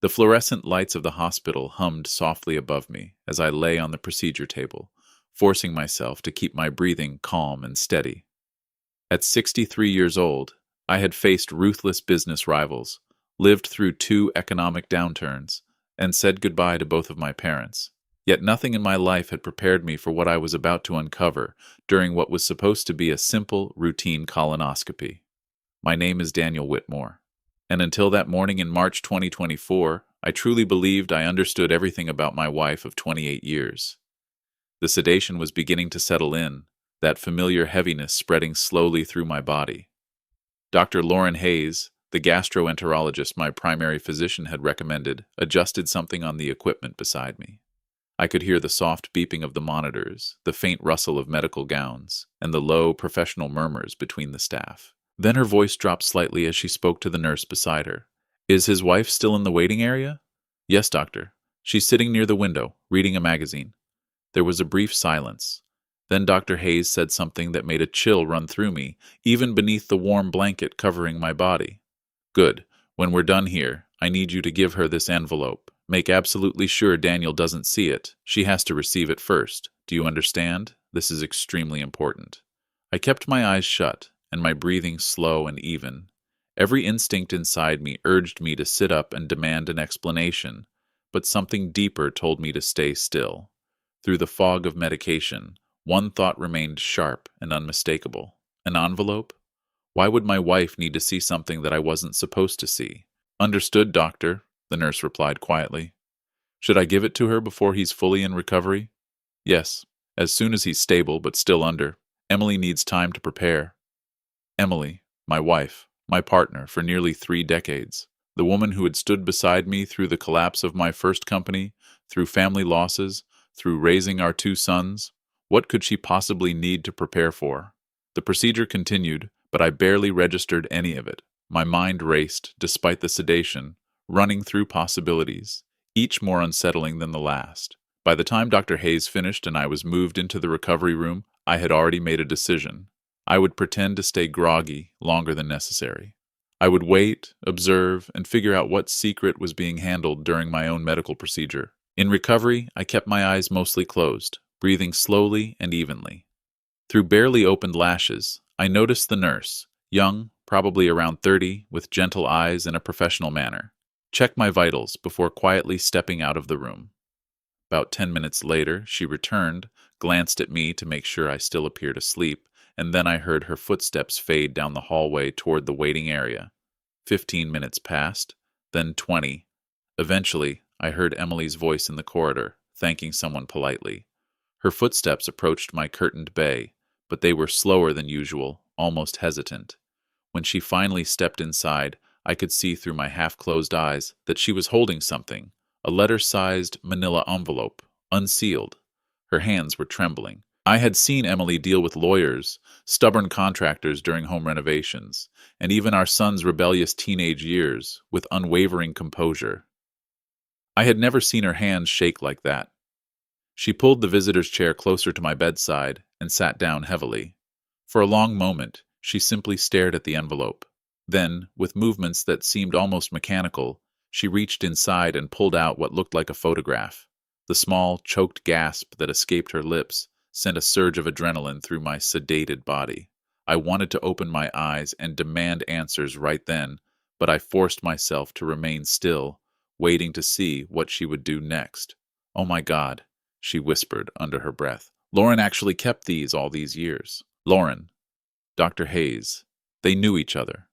The fluorescent lights of the hospital hummed softly above me as I lay on the procedure table, forcing myself to keep my breathing calm and steady. At 63 years old, I had faced ruthless business rivals, lived through two economic downturns, and said goodbye to both of my parents. Yet nothing in my life had prepared me for what I was about to uncover during what was supposed to be a simple, routine colonoscopy. My name is Daniel Whitmore, and until that morning in March 2024, I truly believed I understood everything about my wife of 28 years. The sedation was beginning to settle in, that familiar heaviness spreading slowly through my body. Dr. Lauren Hayes, the gastroenterologist my primary physician had recommended, adjusted something on the equipment beside me. I could hear the soft beeping of the monitors, the faint rustle of medical gowns, and the low, professional murmurs between the staff. Then her voice dropped slightly as she spoke to the nurse beside her. "Is his wife still in the waiting area?" "Yes, doctor. She's sitting near the window, reading a magazine." There was a brief silence. Then Dr. Hayes said something that made a chill run through me, even beneath the warm blanket covering my body. "Good. When we're done here, I need you to give her this envelope. Make absolutely sure Daniel doesn't see it. She has to receive it first. Do you understand? This is extremely important." I kept my eyes shut, and my breathing slow and even. Every instinct inside me urged me to sit up and demand an explanation, but something deeper told me to stay still. Through the fog of medication, one thought remained sharp and unmistakable. An envelope? Why would my wife need to see something that I wasn't supposed to see? "Understood, doctor," the nurse replied quietly. "Should I give it to her before he's fully in recovery?" "Yes, as soon as he's stable but still under. Emily needs time to prepare." Emily, my wife, my partner for nearly 3 decades, the woman who had stood beside me through the collapse of my first company, through family losses, through raising our 2 sons. What could she possibly need to prepare for? The procedure continued, but I barely registered any of it. My mind raced, despite the sedation, running through possibilities, each more unsettling than the last. By the time Dr. Hayes finished and I was moved into the recovery room, I had already made a decision. I would pretend to stay groggy longer than necessary. I would wait, observe, and figure out what secret was being handled during my own medical procedure. In recovery, I kept my eyes mostly closed, breathing slowly and evenly. Through barely opened lashes, I noticed the nurse, young, probably around 30, with gentle eyes and a professional manner, check my vitals before quietly stepping out of the room. About 10 minutes later, she returned, glanced at me to make sure I still appeared asleep, and then I heard her footsteps fade down the hallway toward the waiting area. 15 minutes passed, then 20. Eventually, I heard Emily's voice in the corridor, thanking someone politely. Her footsteps approached my curtained bay, but they were slower than usual, almost hesitant. When she finally stepped inside, I could see through my half-closed eyes that she was holding something, a letter-sized manila envelope, unsealed. Her hands were trembling. I had seen Emily deal with lawyers, stubborn contractors during home renovations, and even our son's rebellious teenage years, with unwavering composure. I had never seen her hands shake like that. She pulled the visitor's chair closer to my bedside and sat down heavily. For a long moment, she simply stared at the envelope. Then, with movements that seemed almost mechanical, she reached inside and pulled out what looked like a photograph. The small, choked gasp that escaped her lips sent a surge of adrenaline through my sedated body. I wanted to open my eyes and demand answers right then, but I forced myself to remain still, waiting to see what she would do next. "Oh my God," she whispered under her breath. "Lauren actually kept these all these years." Lauren, Dr. Hayes, they knew each other.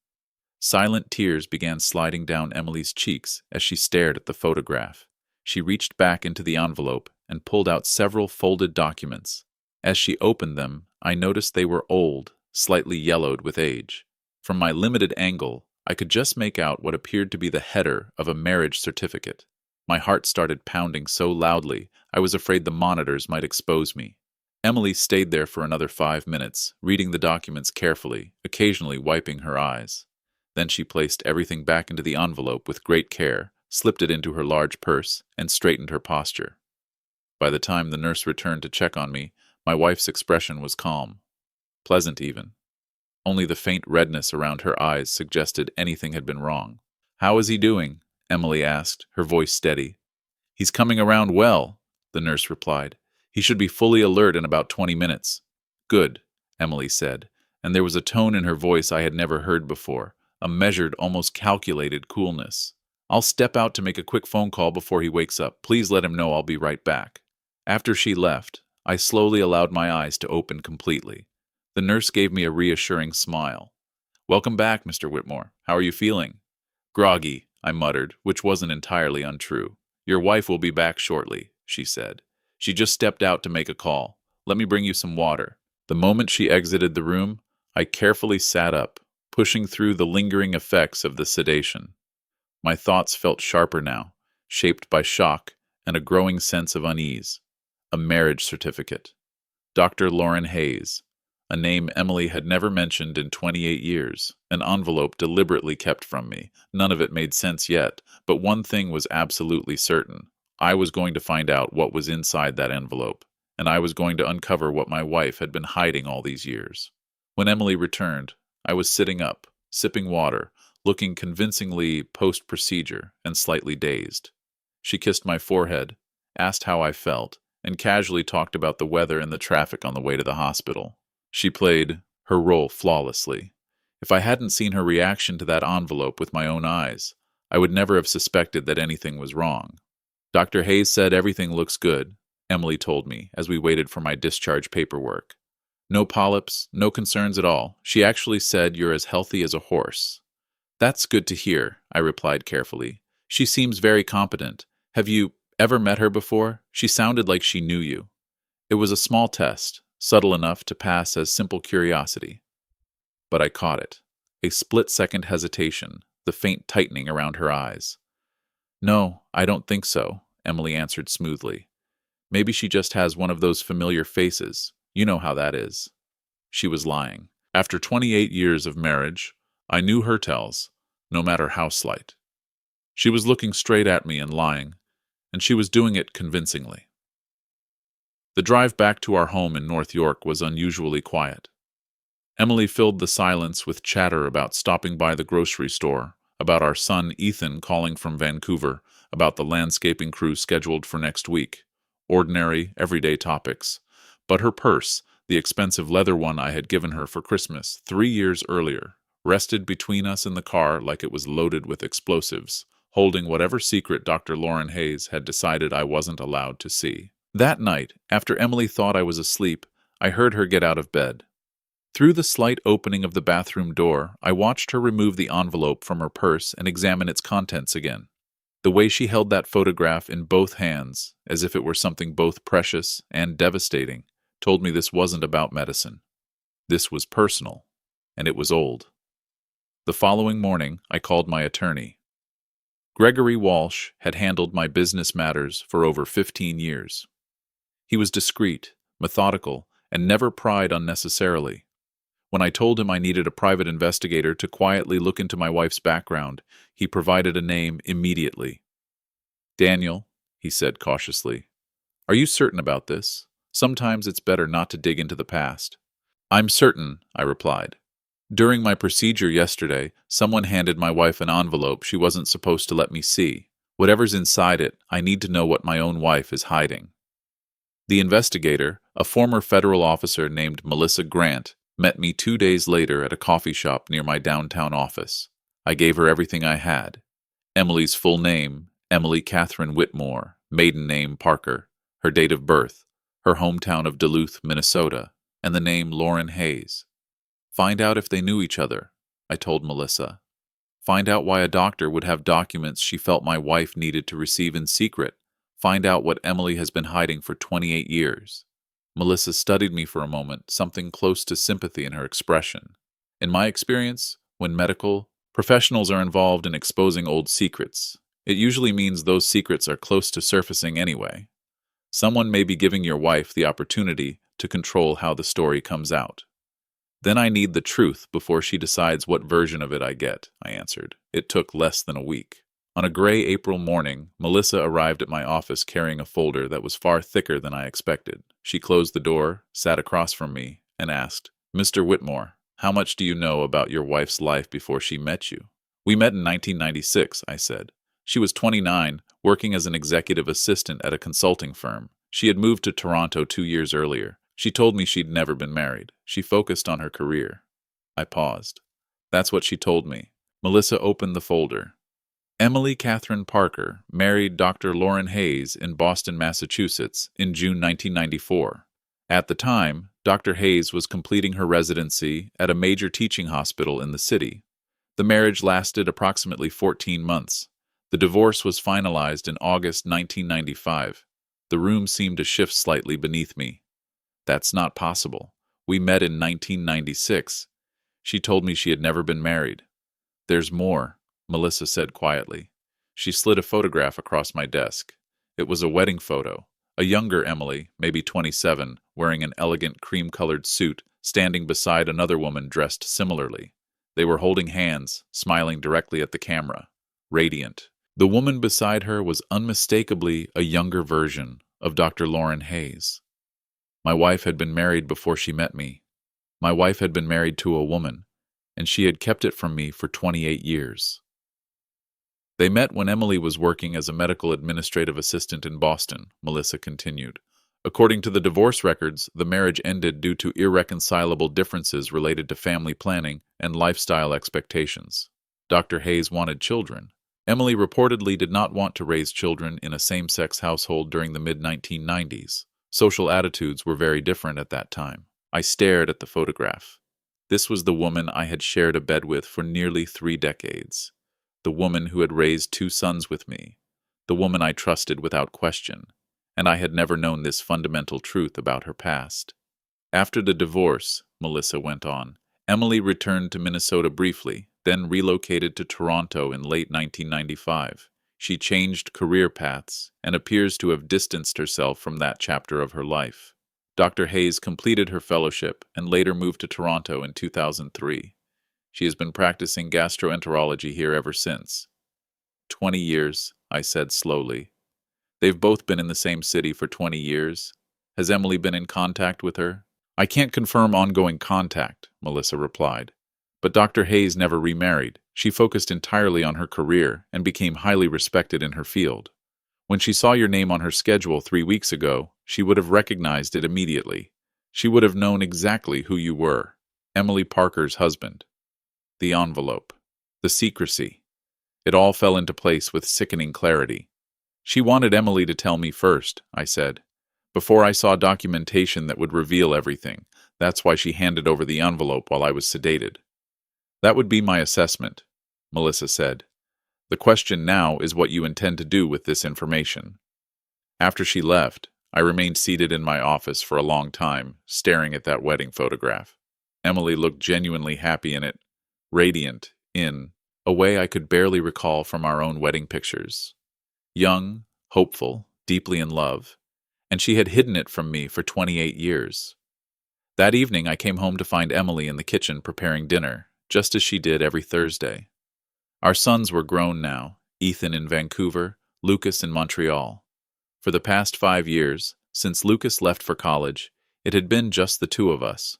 Silent tears began sliding down Emily's cheeks as she stared at the photograph. She reached back into the envelope and pulled out several folded documents. As she opened them, I noticed they were old, slightly yellowed with age. From my limited angle, I could just make out what appeared to be the header of a marriage certificate. My heart started pounding so loudly, I was afraid the monitors might expose me. Emily stayed there for another 5 minutes, reading the documents carefully, occasionally wiping her eyes. Then she placed everything back into the envelope with great care, slipped it into her large purse, and straightened her posture. By the time the nurse returned to check on me, my wife's expression was calm, pleasant even. Only the faint redness around her eyes suggested anything had been wrong. "How is he doing?" Emily asked, her voice steady. He's coming around well, the nurse replied. He should be fully alert in about 20 minutes. Good, Emily said, and there was a tone in her voice I had never heard before, a measured, almost calculated coolness. I'll step out to make a quick phone call before he wakes up. Please let him know I'll be right back. After she left, I slowly allowed my eyes to open completely. The nurse gave me a reassuring smile. Welcome back, Mr. Whitmore. How are you feeling? Groggy, I muttered, which wasn't entirely untrue. Your wife will be back shortly, she said. She just stepped out to make a call. Let me bring you some water. The moment she exited the room, I carefully sat up, pushing through the lingering effects of the sedation. My thoughts felt sharper now, shaped by shock and a growing sense of unease. A marriage certificate. Dr. Lauren Hayes. A name Emily had never mentioned in 28 years. An envelope deliberately kept from me. None of it made sense yet, but one thing was absolutely certain. I was going to find out what was inside that envelope, and I was going to uncover what my wife had been hiding all these years. When Emily returned, I was sitting up, sipping water, looking convincingly post-procedure and slightly dazed. She kissed my forehead, asked how I felt, and casually talked about the weather and the traffic on the way to the hospital. She played her role flawlessly. If I hadn't seen her reaction to that envelope with my own eyes, I would never have suspected that anything was wrong. Dr. Hayes said everything looks good, Emily told me as we waited for my discharge paperwork. No polyps, no concerns at all. She actually said you're as healthy as a horse. That's good to hear, I replied carefully. She seems very competent. Have you ever met her before? She sounded like she knew you. It was a small test, subtle enough to pass as simple curiosity. But I caught it. A split-second hesitation, the faint tightening around her eyes. No, I don't think so, Emily answered smoothly. Maybe she just has one of those familiar faces. You know how that is. She was lying. After 28 years of marriage, I knew her tells, no matter how slight. She was looking straight at me and lying, and she was doing it convincingly. The drive back to our home in North York was unusually quiet. Emily filled the silence with chatter about stopping by the grocery store, about our son Ethan calling from Vancouver, about the landscaping crew scheduled for next week. Ordinary, everyday topics. But her purse, the expensive leather one I had given her for Christmas 3 years earlier, rested between us in the car like it was loaded with explosives, holding whatever secret Dr. Lauren Hayes had decided I wasn't allowed to see. That night, after Emily thought I was asleep, I heard her get out of bed. Through the slight opening of the bathroom door, I watched her remove the envelope from her purse and examine its contents again. The way she held that photograph in both hands, as if it were something both precious and devastating, told me this wasn't about medicine. This was personal, and it was old. The following morning, I called my attorney. Gregory Walsh had handled my business matters for over 15 years. He was discreet, methodical, and never pried unnecessarily. When I told him I needed a private investigator to quietly look into my wife's background, he provided a name immediately. Daniel, he said cautiously, are you certain about this? Sometimes it's better not to dig into the past. I'm certain, I replied. During my procedure yesterday, someone handed my wife an envelope she wasn't supposed to let me see. Whatever's inside it, I need to know what my own wife is hiding. The investigator, a former federal officer named Melissa Grant, met me 2 days later at a coffee shop near my downtown office. I gave her everything I had. Emily's full name, Emily Catherine Whitmore, maiden name Parker, her date of birth, her hometown of Duluth, Minnesota, and the name Lauren Hayes. Find out if they knew each other, I told Melissa. Find out why a doctor would have documents she felt my wife needed to receive in secret. Find out what Emily has been hiding for 28 years. Melissa studied me for a moment, something close to sympathy in her expression. In my experience, when medical professionals are involved in exposing old secrets, it usually means those secrets are close to surfacing anyway. Someone may be giving your wife the opportunity to control how the story comes out. Then I need the truth before she decides what version of it I get, I answered. It took less than a week. On a gray April morning, Melissa arrived at my office carrying a folder that was far thicker than I expected. She closed the door, sat across from me, and asked, Mr. Whitmore, how much do you know about your wife's life before she met you? We met in 1996, I said. She was 29, working as an executive assistant at a consulting firm. She had moved to Toronto 2 years earlier. She told me she'd never been married. She focused on her career. I paused. That's what she told me. Melissa opened the folder. Emily Catherine Parker married Dr. Lauren Hayes in Boston, Massachusetts, in June 1994. At the time, Dr. Hayes was completing her residency at a major teaching hospital in the city. The marriage lasted approximately 14 months. The divorce was finalized in August 1995. The room seemed to shift slightly beneath me. That's not possible. We met in 1996. She told me she had never been married. There's more, Melissa said quietly. She slid a photograph across my desk. It was a wedding photo. A younger Emily, maybe 27, wearing an elegant cream-colored suit, standing beside another woman dressed similarly. They were holding hands, smiling directly at the camera. Radiant. The woman beside her was unmistakably a younger version of Dr. Lauren Hayes. My wife had been married before she met me. My wife had been married to a woman, and she had kept it from me for 28 years. They met when Emily was working as a medical administrative assistant in Boston, Melissa continued. According to the divorce records, the marriage ended due to irreconcilable differences related to family planning and lifestyle expectations. Dr. Hayes wanted children. Emily reportedly did not want to raise children in a same-sex household during the mid-1990s. Social attitudes were very different at that time. I stared at the photograph. This was the woman I had shared a bed with for nearly 3 decades. The woman who had raised 2 sons with me. The woman I trusted without question. And I had never known this fundamental truth about her past. After the divorce, Melissa went on, Emily returned to Minnesota briefly, then relocated to Toronto in late 1995. She changed career paths and appears to have distanced herself from that chapter of her life. Dr. Hayes completed her fellowship and later moved to Toronto in 2003. She has been practicing gastroenterology here ever since. 20 years, I said slowly. They've both been in the same city for 20 years. Has Emily been in contact with her? I can't confirm ongoing contact, Melissa replied. But Dr. Hayes never remarried. She focused entirely on her career and became highly respected in her field. When she saw your name on her schedule 3 weeks ago, she would have recognized it immediately. She would have known exactly who you were. Emily Parker's husband. The envelope. The secrecy. It all fell into place with sickening clarity. She wanted Emily to tell me first, I said. Before I saw documentation that would reveal everything. That's why she handed over the envelope while I was sedated. That would be my assessment, Melissa said. The question now is what you intend to do with this information. After she left, I remained seated in my office for a long time, staring at that wedding photograph. Emily looked genuinely happy in it, radiant, in a way I could barely recall from our own wedding pictures. Young, hopeful, deeply in love, and she had hidden it from me for 28 years. That evening I came home to find Emily in the kitchen preparing dinner, just as she did every Thursday. Our sons were grown now, Ethan in Vancouver, Lucas in Montreal. For the past 5 years, since Lucas left for college, it had been just the 2 of us.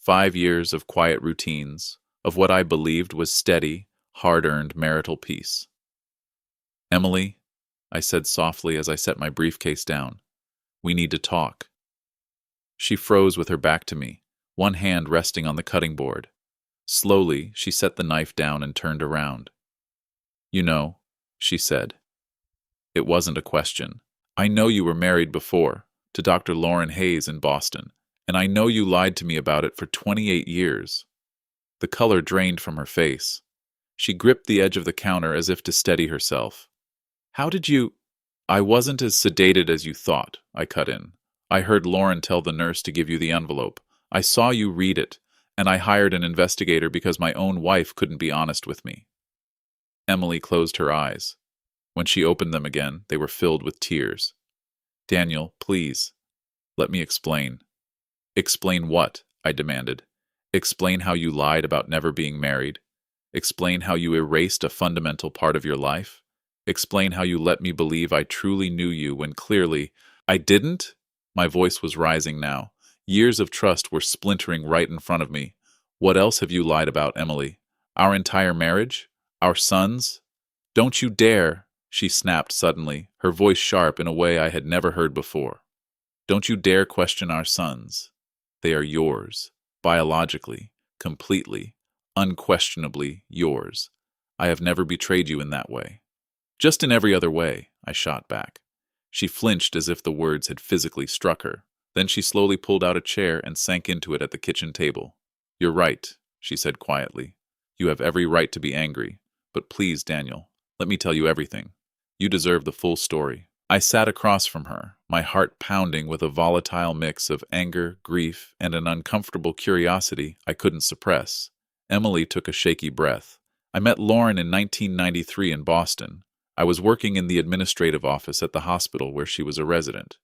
5 years of quiet routines, of what I believed was steady, hard-earned marital peace. Emily, I said softly as I set my briefcase down, we need to talk. She froze with her back to me, one hand resting on the cutting board. Slowly, she set the knife down and turned around. You know, she said. It wasn't a question. I know you were married before, to Dr. Lauren Hayes in Boston, and I know you lied to me about it for 28 years. The color drained from her face. She gripped the edge of the counter as if to steady herself. How did you... I wasn't as sedated as you thought, I cut in. I heard Lauren tell the nurse to give you the envelope. I saw you read it, and I hired an investigator because my own wife couldn't be honest with me. Emily closed her eyes. When she opened them again, they were filled with tears. Daniel, please, let me explain. Explain what? I demanded. Explain how you lied about never being married. Explain how you erased a fundamental part of your life. Explain how you let me believe I truly knew you when clearly I didn't? My voice was rising now. Years of trust were splintering right in front of me. What else have you lied about, Emily? Our entire marriage? Our sons? Don't you dare! She snapped suddenly, her voice sharp in a way I had never heard before. Don't you dare question our sons. They are yours, biologically, completely, unquestionably yours. I have never betrayed you in that way. Just in every other way, I shot back. She flinched as if the words had physically struck her. Then she slowly pulled out a chair and sank into it at the kitchen table. You're right, she said quietly. You have every right to be angry. But please, Daniel, let me tell you everything. You deserve the full story. I sat across from her, my heart pounding with a volatile mix of anger, grief, and an uncomfortable curiosity I couldn't suppress. Emily took a shaky breath. I met Lauren in 1993 in Boston. I was working in the administrative office at the hospital where she was a resident.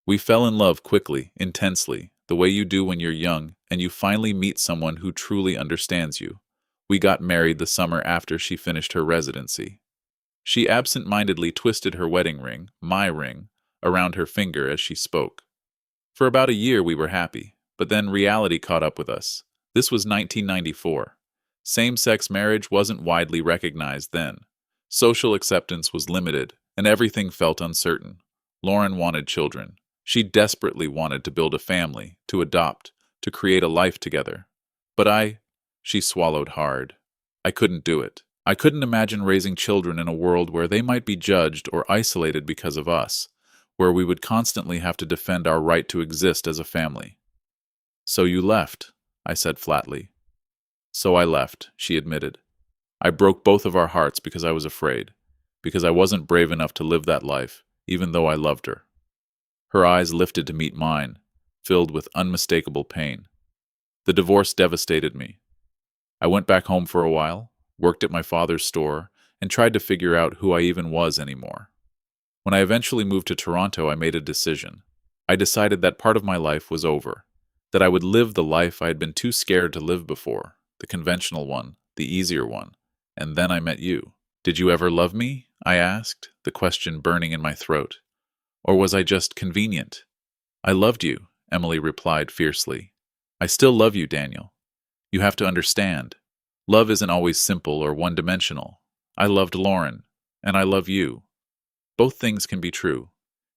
We fell in love quickly, intensely, the way you do when you're young and you finally meet someone who truly understands you. We got married the summer after she finished her residency. She absent-mindedly twisted her wedding ring, my ring, around her finger as she spoke. For about a year we were happy, but then reality caught up with us. This was 1994. Same-sex marriage wasn't widely recognized then. Social acceptance was limited, and everything felt uncertain. Lauren wanted children. She desperately wanted to build a family, to adopt, to create a life together. But she swallowed hard. I couldn't do it. I couldn't imagine raising children in a world where they might be judged or isolated because of us, where we would constantly have to defend our right to exist as a family. So you left, I said flatly. So I left, she admitted. I broke both of our hearts because I was afraid, because I wasn't brave enough to live that life, even though I loved her. Her eyes lifted to meet mine, filled with unmistakable pain. The divorce devastated me. I went back home for a while, worked at my father's store, and tried to figure out who I even was anymore. When I eventually moved to Toronto, I made a decision. I decided that part of my life was over, that I would live the life I had been too scared to live before, the conventional one, the easier one. And then I met you. Did you ever love me? I asked, the question burning in my throat. Or was I just convenient? I loved you, Emily replied fiercely. I still love you, Daniel. You have to understand. Love isn't always simple or one-dimensional. I loved Lauren, and I love you. Both things can be true.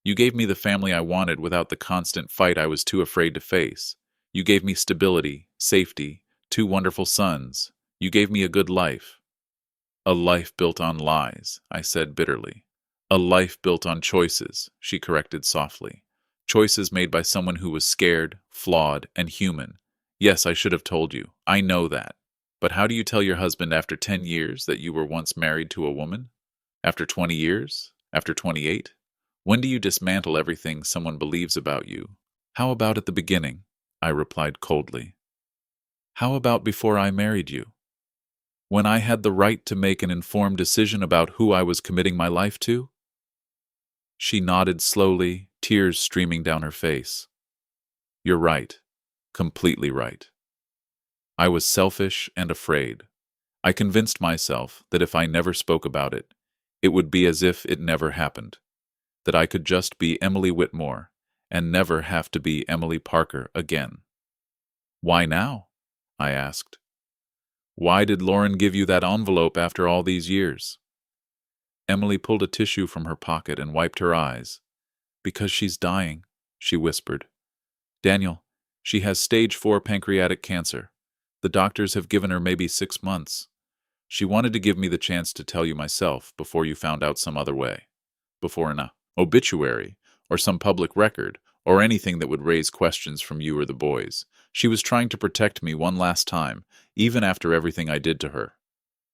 You gave me the family I wanted without the constant fight I was too afraid to face. You gave me stability, safety, 2 wonderful sons. You gave me a good life. A life built on lies, I said bitterly. A life built on choices, she corrected softly. Choices made by someone who was scared, flawed, and human. Yes, I should have told you. I know that. But how do you tell your husband after 10 years that you were once married to a woman? After 20 years? After 28? When do you dismantle everything someone believes about you? How about at the beginning? I replied coldly. How about before I married you? When I had the right to make an informed decision about who I was committing my life to? She nodded slowly, tears streaming down her face. You're right. Completely right. I was selfish and afraid. I convinced myself that if I never spoke about it, it would be as if it never happened, that I could just be Emily Whitmore and never have to be Emily Parker again. Why now? I asked. Why did Lauren give you that envelope after all these years? Emily pulled a tissue from her pocket and wiped her eyes. Because she's dying, she whispered. Daniel, she has stage 4 pancreatic cancer. The doctors have given her maybe 6 months. She wanted to give me the chance to tell you myself before you found out some other way. Before an obituary, or some public record, or anything that would raise questions from you or the boys. She was trying to protect me one last time, even after everything I did to her.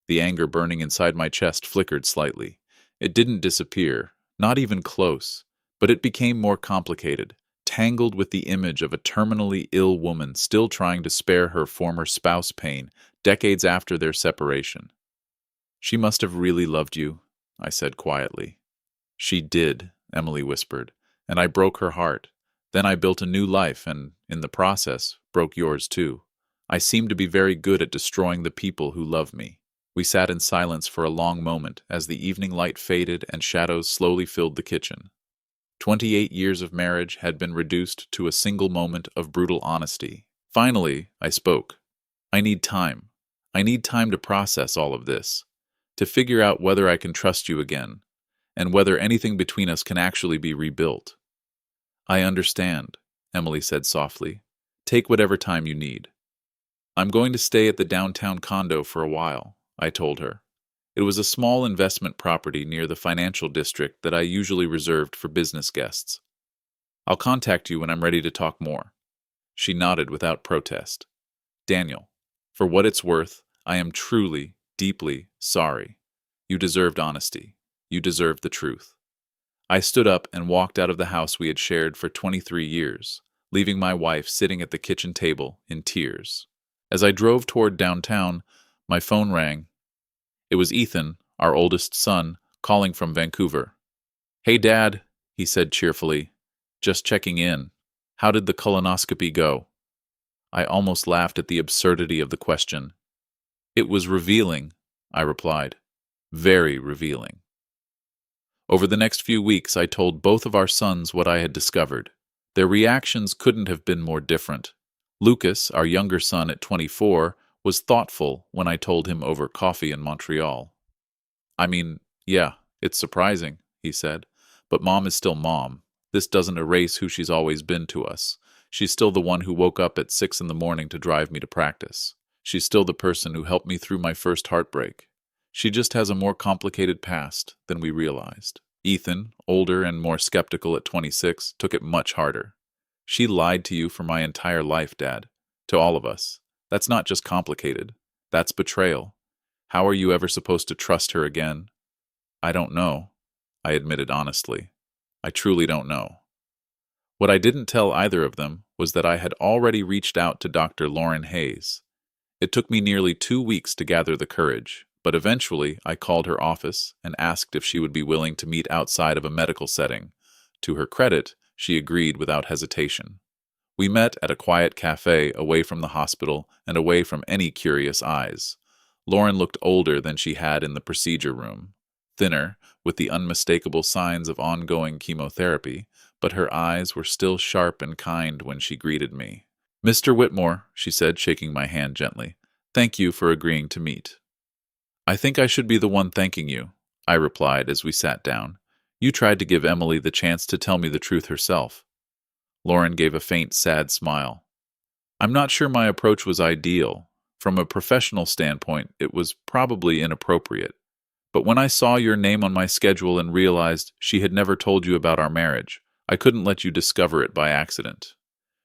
The anger burning inside my chest flickered slightly. It didn't disappear, not even close, but it became more complicated, tangled with the image of a terminally ill woman still trying to spare her former spouse pain decades after their separation. She must have really loved you, I said quietly. She did, Emily whispered, and I broke her heart. Then I built a new life and, in the process, broke yours too. I seemed to be very good at destroying the people who love me. We sat in silence for a long moment as the evening light faded and shadows slowly filled the kitchen. 28 years of marriage had been reduced to a single moment of brutal honesty. Finally, I spoke. I need time. I need time to process all of this, to figure out whether I can trust you again. and whether anything between us can actually be rebuilt. I understand, Emily said softly. Take whatever time you need. I'm going to stay at the downtown condo for a while, I told her. It was a small investment property near the financial district that I usually reserved for business guests. I'll contact you when I'm ready to talk more. She nodded without protest. Daniel, for what it's worth, I am truly, deeply sorry. You deserved honesty. You deserved the truth. I stood up and walked out of the house we had shared for 23 years, leaving my wife sitting at the kitchen table in tears. As I drove toward downtown, my phone rang. It was Ethan, our oldest son, calling from Vancouver. Hey, Dad, he said cheerfully. Just checking in. How did the colonoscopy go? I almost laughed at the absurdity of the question. It was revealing, I replied. Very revealing. Over the next few weeks, I told both of our sons what I had discovered. Their reactions couldn't have been more different. Lucas, our younger son at 24, was thoughtful when I told him over coffee in Montreal. I mean, yeah, it's surprising, he said, but Mom is still Mom. This doesn't erase who she's always been to us. She's still the one who woke up at 6 in the morning to drive me to practice. She's still the person who helped me through my first heartbreak. She just has a more complicated past than we realized. Ethan, older and more skeptical at 26, took it much harder. She lied to you for my entire life, Dad. To all of us. That's not just complicated. That's betrayal. How are you ever supposed to trust her again? I don't know, I admitted honestly. I truly don't know. What I didn't tell either of them was that I had already reached out to Dr. Lauren Hayes. It took me nearly 2 weeks to gather the courage, but eventually I called her office and asked if she would be willing to meet outside of a medical setting. To her credit, she agreed without hesitation. We met at a quiet cafe away from the hospital and away from any curious eyes. Lauren looked older than she had in the procedure room, thinner, with the unmistakable signs of ongoing chemotherapy, but her eyes were still sharp and kind when she greeted me. Mr. Whitmore, she said, shaking my hand gently, thank you for agreeing to meet. I think I should be the one thanking you, I replied as we sat down. You tried to give Emily the chance to tell me the truth herself. Lauren gave a faint, sad smile. I'm not sure my approach was ideal. From a professional standpoint, it was probably inappropriate. But when I saw your name on my schedule and realized she had never told you about our marriage, I couldn't let you discover it by accident.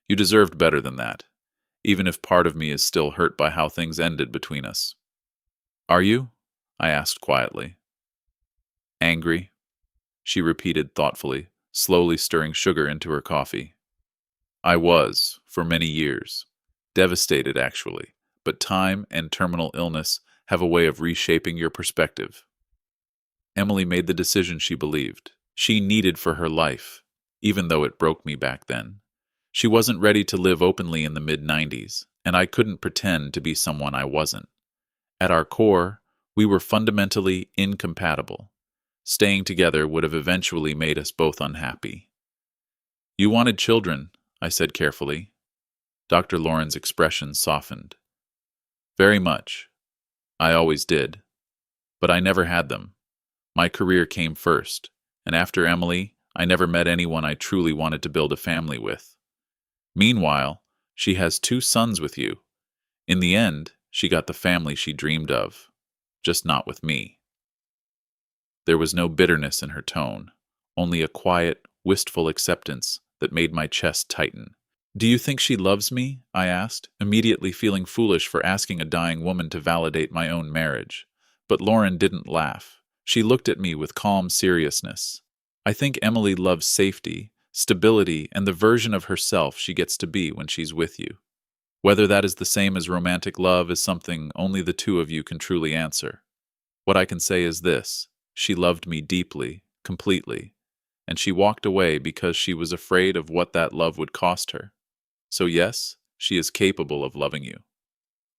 You deserved better than that, even if part of me is still hurt by how things ended between us. Are you? I asked quietly. Angry? She repeated thoughtfully, slowly stirring sugar into her coffee. I was, for many years. Devastated, actually, but time and terminal illness have a way of reshaping your perspective. Emily made the decision she believed. She needed for her life, even though it broke me back then. She wasn't ready to live openly in the mid-90s, and I couldn't pretend to be someone I wasn't. At our core, we were fundamentally incompatible. Staying together would have eventually made us both unhappy. You wanted children, I said carefully. Dr. Lauren's expression softened. Very much. I always did. But I never had them. My career came first, and after Emily, I never met anyone I truly wanted to build a family with. Meanwhile, she has 2 sons with you. In the end, she got the family she dreamed of, just not with me. There was no bitterness in her tone, only a quiet, wistful acceptance that made my chest tighten. Do you think she loves me? I asked, immediately feeling foolish for asking a dying woman to validate my own marriage. But Lauren didn't laugh. She looked at me with calm seriousness. I think Emily loves safety, stability, and the version of herself she gets to be when she's with you. Whether that is the same as romantic love is something only the 2 of you can truly answer. What I can say is this: she loved me deeply, completely, and she walked away because she was afraid of what that love would cost her. So yes, she is capable of loving you.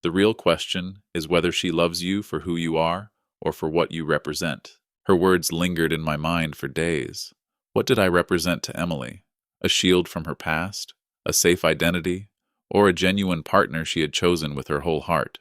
The real question is whether she loves you for who you are or for what you represent. Her words lingered in my mind for days. What did I represent to Emily? A shield from her past? A safe identity? Or a genuine partner she had chosen with her whole heart?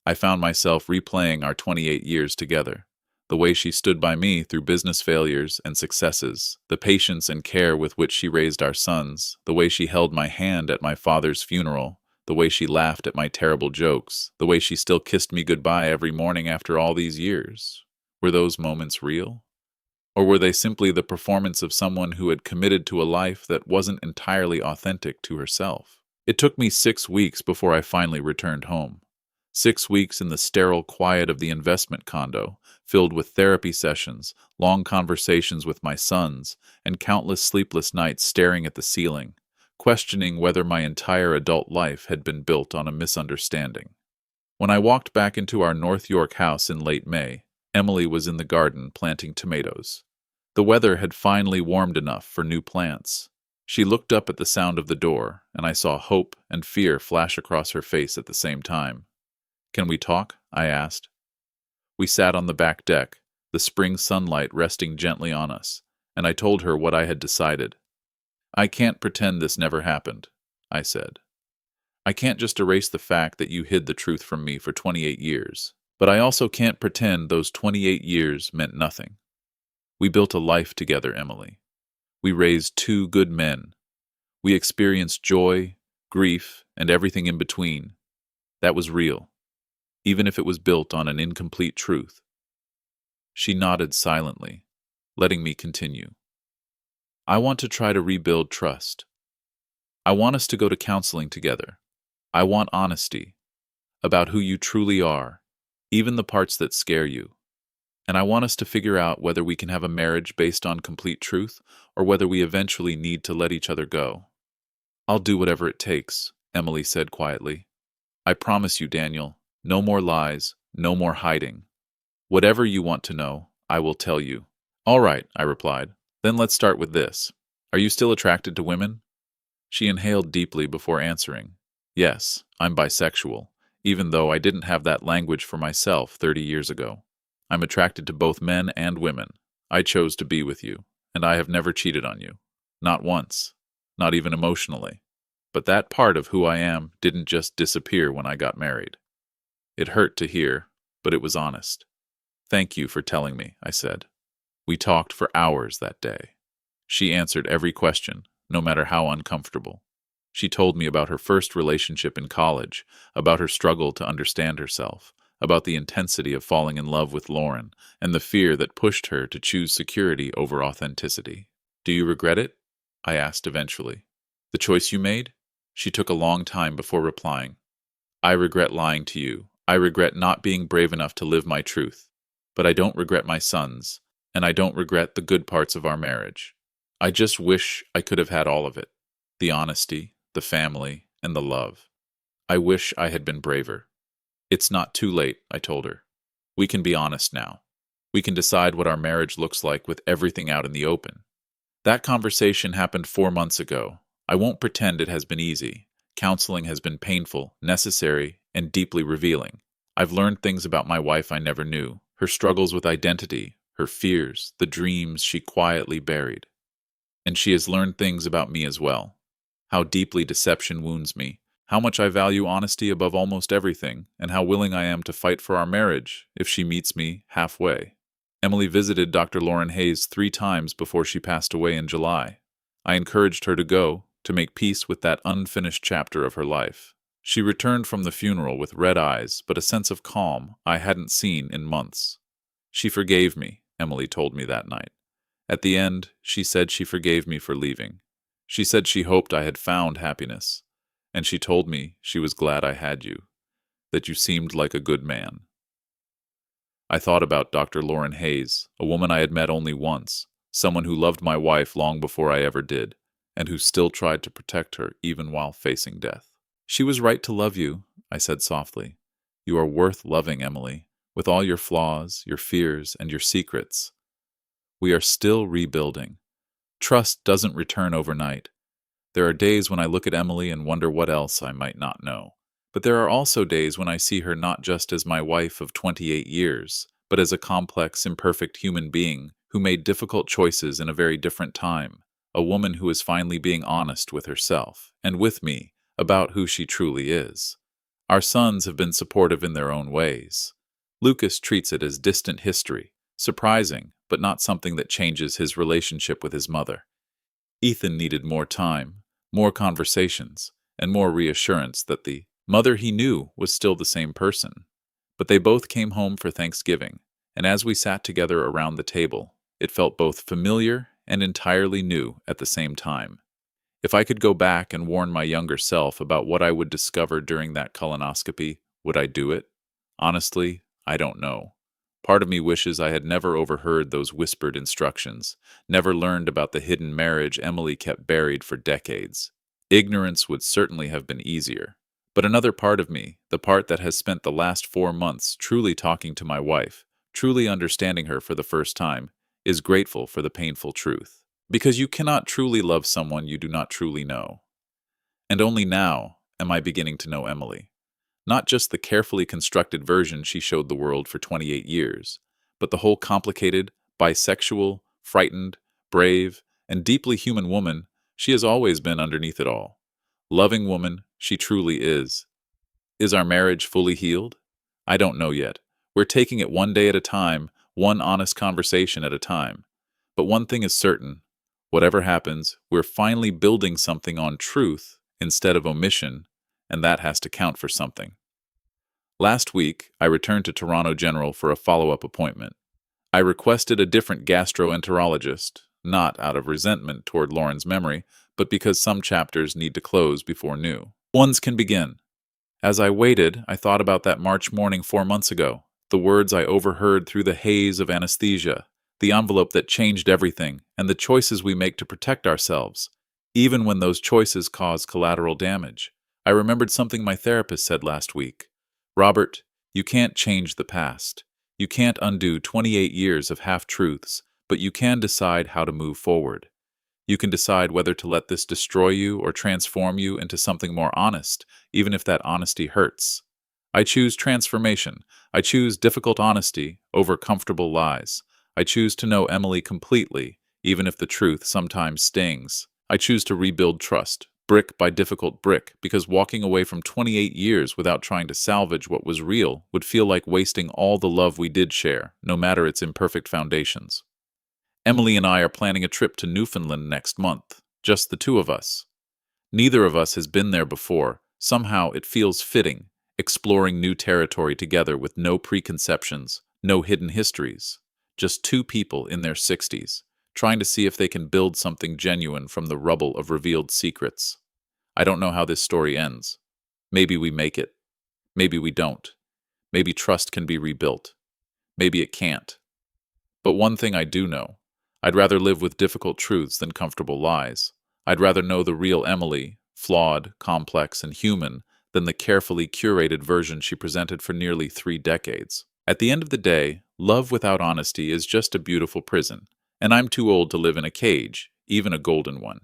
I found myself replaying our 28 years together, The way she stood by me through business failures and successes, the patience and care with which she raised our sons, the way she held my hand at my father's funeral, the way she laughed at my terrible jokes, the way she still kissed me goodbye every morning after all these years. Were those moments real? Or were they simply the performance of someone who had committed to a life that wasn't entirely authentic to herself? It took me 6 weeks before I finally returned home. 6 weeks in the sterile quiet of the investment condo, filled with therapy sessions, long conversations with my sons, and countless sleepless nights staring at the ceiling, questioning whether my entire adult life had been built on a misunderstanding. When I walked back into our North York house in late May, Emily was in the garden planting tomatoes. The weather had finally warmed enough for new plants. She looked up at the sound of the door, and I saw hope and fear flash across her face at the same time. "Can we talk?" I asked. We sat on the back deck, the spring sunlight resting gently on us, and I told her what I had decided. "I can't pretend this never happened," I said. "I can't just erase the fact that you hid the truth from me for 28 years. But I also can't pretend those 28 years meant nothing. We built a life together, Emily. We raised two good men. We experienced joy, grief, and everything in between. That was real, even if it was built on an incomplete truth." She nodded silently, letting me continue. "I want to try to rebuild trust. I want us to go to counseling together. I want honesty about who you truly are, even the parts that scare you. And I want us to figure out whether we can have a marriage based on complete truth or whether we eventually need to let each other go." "I'll do whatever it takes," Emily said quietly. "I promise you, Daniel, no more lies, no more hiding. Whatever you want to know, I will tell you." "All right," I replied. "Then let's start with this. Are you still attracted to women?" She inhaled deeply before answering. "Yes, I'm bisexual, even though I didn't have that language for myself 30 years ago. I'm attracted to both men and women. I chose to be with you, and I have never cheated on you. Not once. Not even emotionally. But that part of who I am didn't just disappear when I got married." It hurt to hear, but it was honest. "Thank you for telling me," I said. We talked for hours that day. She answered every question, no matter how uncomfortable. She told me about her first relationship in college, about her struggle to understand herself, about the intensity of falling in love with Lauren, and the fear that pushed her to choose security over authenticity. "Do you regret it?" I asked eventually. "The choice you made?" She took a long time before replying. "I regret lying to you. I regret not being brave enough to live my truth. But I don't regret my sons, and I don't regret the good parts of our marriage. I just wish I could have had all of it. The honesty, the family, and the love. I wish I had been braver." "It's not too late," I told her. "We can be honest now. We can decide what our marriage looks like with everything out in the open." That conversation happened 4 months ago. I won't pretend it has been easy. Counseling has been painful, necessary, and deeply revealing. I've learned things about my wife I never knew, her struggles with identity, her fears, the dreams she quietly buried. And she has learned things about me as well. How deeply deception wounds me, how much I value honesty above almost everything, and how willing I am to fight for our marriage if she meets me halfway. Emily visited Dr. Lauren Hayes 3 times before she passed away in July. I encouraged her to go, to make peace with that unfinished chapter of her life. She returned from the funeral with red eyes, but a sense of calm I hadn't seen in months. She forgave me, Emily told me that night. At the end, she said she forgave me for leaving. She said she hoped I had found happiness. And she told me she was glad I had you, that you seemed like a good man. I thought about Dr. Lauren Hayes, a woman I had met only once, someone who loved my wife long before I ever did, and who still tried to protect her even while facing death. "She was right to love you," I said softly. "You are worth loving, Emily, with all your flaws, your fears, and your secrets. We are still rebuilding. Trust doesn't return overnight. There are days when I look at Emily and wonder what else I might not know. But there are also days when I see her not just as my wife of 28 years, but as a complex, imperfect human being who made difficult choices in a very different time, a woman who is finally being honest with herself, and with me, about who she truly is. Our sons have been supportive in their own ways. Lucas treats it as distant history, Surprising, but not something that changes his relationship with his mother. Ethan needed more time, more conversations, and more reassurance that the mother he knew was still the same person. But they both came home for Thanksgiving, and as we sat together around the table, it felt both familiar and entirely new at the same time. If I could go back and warn my younger self about what I would discover during that colonoscopy, would I do it? Honestly, I don't know. Part of me wishes I had never overheard those whispered instructions, never learned about the hidden marriage Emily kept buried for decades. Ignorance would certainly have been easier. But another part of me, the part that has spent the last 4 months truly talking to my wife, truly understanding her for the first time, is grateful for the painful truth. Because you cannot truly love someone you do not truly know. And only now am I beginning to know Emily. Not just the carefully constructed version she showed the world for 28 years, but the whole complicated, bisexual, frightened, brave, and deeply human woman she has always been underneath it all. Loving woman she truly is. Is our marriage fully healed? I don't know yet. We're taking it one day at a time, one honest conversation at a time. But one thing is certain. Whatever happens, we're finally building something on truth instead of omission, and that has to count for something. Last week, I returned to Toronto General for a follow-up appointment. I requested a different gastroenterologist, not out of resentment toward Lauren's memory, but because some chapters need to close before new ones can begin. As I waited, I thought about that March morning 4 months ago, the words I overheard through the haze of anesthesia, the envelope that changed everything, and the choices we make to protect ourselves, even when those choices cause collateral damage. I remembered something my therapist said last week. Robert, you can't change the past. You can't undo 28 years of half-truths, but you can decide how to move forward. You can decide whether to let this destroy you or transform you into something more honest, even if that honesty hurts. I choose transformation. I choose difficult honesty over comfortable lies. I choose to know Emily completely, even if the truth sometimes stings. I choose to rebuild trust, brick by difficult brick, because walking away from 28 years without trying to salvage what was real would feel like wasting all the love we did share, no matter its imperfect foundations. Emily and I are planning a trip to Newfoundland next month, just the two of us. Neither of us has been there before. Somehow it feels fitting, exploring new territory together with no preconceptions, no hidden histories. Just two people in their 60s, trying to see if they can build something genuine from the rubble of revealed secrets. I don't know how this story ends. Maybe we make it. Maybe we don't. Maybe trust can be rebuilt. Maybe it can't. But one thing I do know. I'd rather live with difficult truths than comfortable lies. I'd rather know the real Emily, flawed, complex, and human, than the carefully curated version she presented for nearly 3 decades. At the end of the day, love without honesty is just a beautiful prison, and I'm too old to live in a cage, even a golden one.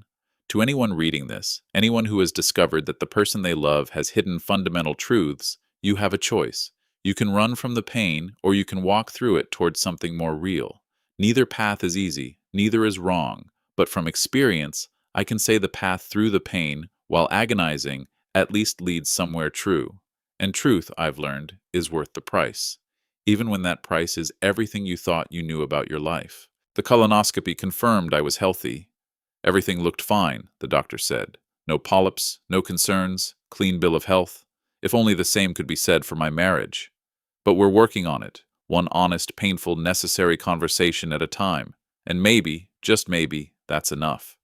To anyone reading this, anyone who has discovered that the person they love has hidden fundamental truths, you have a choice. You can run from the pain, or you can walk through it towards something more real. Neither path is easy, neither is wrong, but from experience, I can say the path through the pain, while agonizing, at least leads somewhere true. And truth, I've learned, is worth the price, even when that price is everything you thought you knew about your life. The colonoscopy confirmed I was healthy. Everything looked fine, the doctor said. No polyps, no concerns, clean bill of health. If only the same could be said for my marriage. But we're working on it, one honest, painful, necessary conversation at a time. And maybe, just maybe, that's enough.